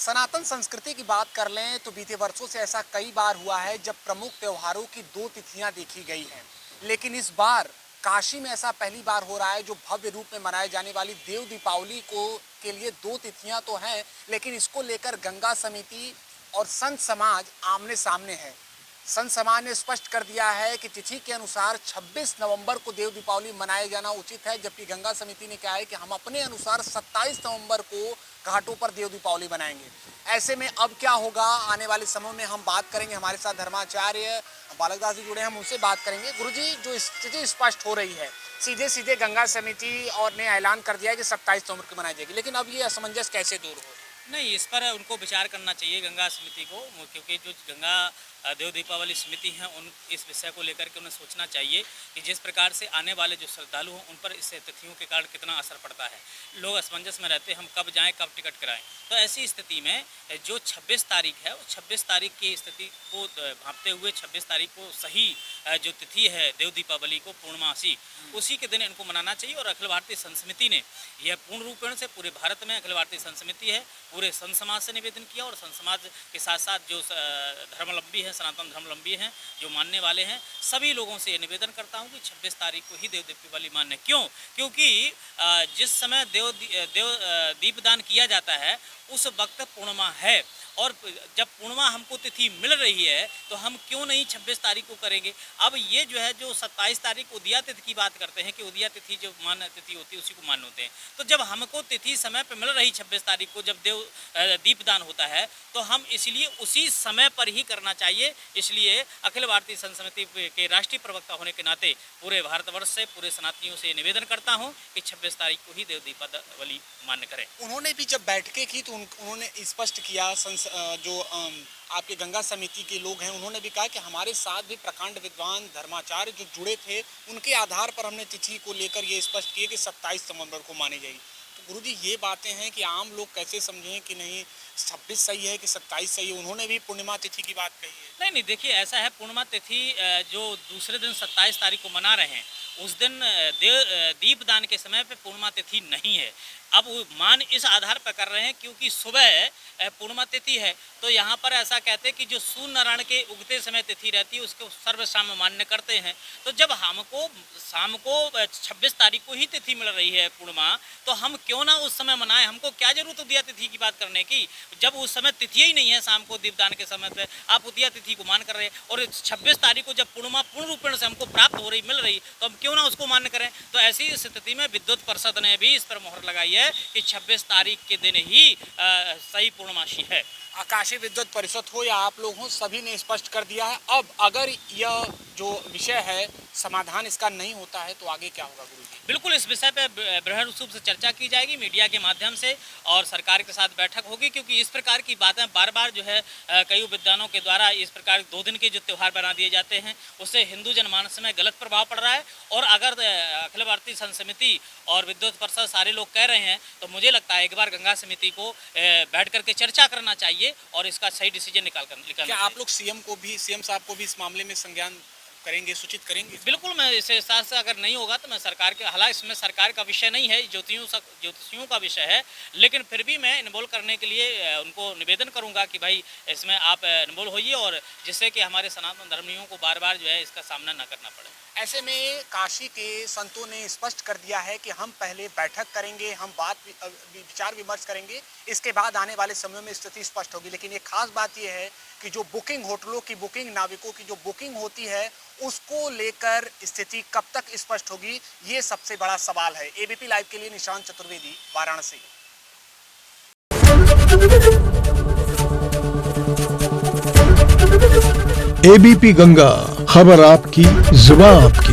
सनातन संस्कृति की बात कर लें तो बीते वर्षों से ऐसा कई बार हुआ है जब प्रमुख त्योहारों की दो तिथियां देखी गई हैं। लेकिन इस बार काशी में ऐसा पहली बार हो रहा है जो भव्य रूप में मनाए जाने वाली देव दीपावली को के लिए दो तिथियां तो हैं, लेकिन इसको लेकर गंगा समिति और संत समाज आमने सामने है। संत समाज ने स्पष्ट कर दिया है कि तिथि के अनुसार 26 नवंबर को देव दीपावली मनाया जाना उचित है, जबकि गंगा समिति ने कहा है कि हम अपने अनुसार 27 नवंबर को घाटों पर देव दीपावली मनाएंगे। ऐसे में अब क्या होगा आने वाले समय में हम बात करेंगे। हमारे साथ धर्माचार्य बालक दास जी जुड़े हैं, हम उनसे बात करेंगे। गुरुजी, जो स्थिति स्पष्ट हो रही है, सीधे सीधे गंगा समिति और ने ऐलान कर दिया है कि 27 नवंबर को मनाई जाएगी, लेकिन अब ये असमंजस कैसे दूर हो? नहीं, इस पर उनको विचार करना चाहिए गंगा समिति को, क्योंकि जो गंगा देव दीपावली समिति हैं उन इस विषय को लेकर के उन्हें सोचना चाहिए कि जिस प्रकार से आने वाले जो श्रद्धालु हैं उन पर इस तिथियों के कारण कितना असर पड़ता है। लोग असमंजस में रहते हैं, हम कब जाएं, कब टिकट कराएं। तो ऐसी स्थिति में जो 26 तारीख है, वो 26 तारीख की स्थिति को भांपते हुए 26 तारीख को सही जो तिथि है देव दीपावली को पूर्णमासी, उसी के दिन इनको मनाना चाहिए। और अखिल भारतीय संत समिति ने यह पूर्ण रूपेण से पूरे भारत में अखिल भारतीय संत समिति है, पूरे संत समाज से निवेदन किया। और संत समाज के साथ साथ जो धर्मावलंबी हैं, सनातन धर्मावलंबी हैं, जो मानने वाले हैं, सभी लोगों से ये निवेदन करता हूं कि 26 तारीख को ही देव दीपावली मान्य। क्यों? क्योंकि जिस समय दीपदान किया जाता है उस वक्त पूर्णिमा है, और जब पूर्णिमा हमको तिथि मिल रही है तो हम क्यों नहीं 26 तारीख को करेंगे। अब ये जो है जो 27 तारीख उदया तिथि की बात करते हैं कि उदया तिथि जो मान्य तिथि होती है उसी को मान्य होते हैं, तो जब हमको तिथि समय पर मिल रही 26 तारीख को जब दीपदान होता है तो हम इसलिए उसी समय पर ही करना चाहिए। इसलिए अखिल भारतीय संत समिति के राष्ट्रीय प्रवक्ता होने के नाते पूरे भारतवर्ष से, पूरे सनातनियों से निवेदन करता हूँ कि 26 तारीख को ही देव दीपावली मान्य करें। उन्होंने भी जब बैठकें की तो उन्होंने स्पष्ट किया, जो आपके गंगा समिति के लोग हैं उन्होंने भी कहा कि हमारे साथ भी प्रकांड विद्वान धर्माचार्य जो जुड़े थे, उनके आधार पर हमने तिथि को लेकर ये स्पष्ट किया कि 27 नवंबर को मानी जाएगी। तो गुरुजी, ये बातें हैं कि आम लोग कैसे समझें कि नहीं 26 सही है कि 27 सही है? उन्होंने भी पूर्णिमा तिथि की बात कही है। नहीं, देखिए ऐसा है, पूर्णिमा तिथि जो दूसरे दिन 27 तारीख को मना रहे हैं उस दिन दीपदान के समय पे पूर्णिमा तिथि नहीं है। अब मान इस आधार पर कर रहे हैं क्योंकि सुबह पूर्णिमा तिथि है, तो यहाँ पर ऐसा कहते हैं कि जो सूर्य नारायण के उगते समय तिथि रहती है उसको सर्वसामान्य मान्य करते हैं। तो जब हमको शाम को 26 तारीख को ही तिथि मिल रही है पूर्णिमा, तो हम क्यों ना उस समय मनाएं। हमको क्या जरूरत उदया तिथि की बात करने की, जब उस समय तिथि ही नहीं है शाम को दीपदान के समय पे आप उदया तिथि को मान कर रहे हैं। और 26 तारीख को जब पूर्णिमा पूर्ण रूपेण से हमको प्राप्त हो रही, मिल रही, तो हम क्यों ना उसको मान्य करें। तो ऐसी स्थिति में विद्युत परिषद ने भी इस पर मोहर लगाई है कि 26 तारीख के दिन ही सही पूर्णमासी है। आकाशीय विद्युत परिषद हो या आप लोग हो, सभी ने स्पष्ट कर दिया है। अब अगर यह जो विषय है समाधान इसका नहीं होता है तो आगे क्या होगा गुरुजी? बिल्कुल, इस विषय पे बृहद रूप से चर्चा की जाएगी मीडिया के माध्यम से, और सरकार के साथ बैठक होगी। क्योंकि इस प्रकार की बातें बार बार जो है कई विद्वानों के द्वारा इस प्रकार 2 दिन के जो त्यौहार बना दिए जाते हैं उससे हिंदू जनमानस में गलत प्रभाव पड़ रहा है। और अगर अखिल भारतीय संत समिति और विद्युत परिषद सारे लोग कह रहे हैं तो मुझे लगता है एक बार गंगा समिति को बैठ करके चर्चा करना चाहिए और इसका सही डिसीजन निकालना। क्या आप लोग सीएम साहब को भी इस मामले में संज्ञान करेंगे, सूचित करेंगे? बिल्कुल, मैं इस हिसाब से अगर नहीं होगा तो मैं सरकार के, हालांकि इसमें सरकार का विषय नहीं है, ज्योतिषियों का विषय है, लेकिन फिर भी मैं इन्वॉल्व करने के लिए उनको निवेदन करूंगा कि भाई इसमें आप इन्वॉल्व होइए, और जिससे कि हमारे सनातन धर्मियों को बार बार जो है इसका सामना न करना पड़े। ऐसे में काशी के संतों ने स्पष्ट कर दिया है कि हम पहले बैठक करेंगे, हम विचार विमर्श करेंगे, इसके बाद आने वाले समय में स्थिति स्पष्ट होगी। लेकिन एक खास बात यह है कि जो बुकिंग, होटलों की बुकिंग, नाविकों की जो बुकिंग होती है उसको लेकर स्थिति कब तक स्पष्ट होगी, ये सबसे बड़ा सवाल है। एबीपी लाइव के लिए निशांत चतुर्वेदी, वाराणसी। एबीपी गंगा, खबर आपकी, जुबान आपकी।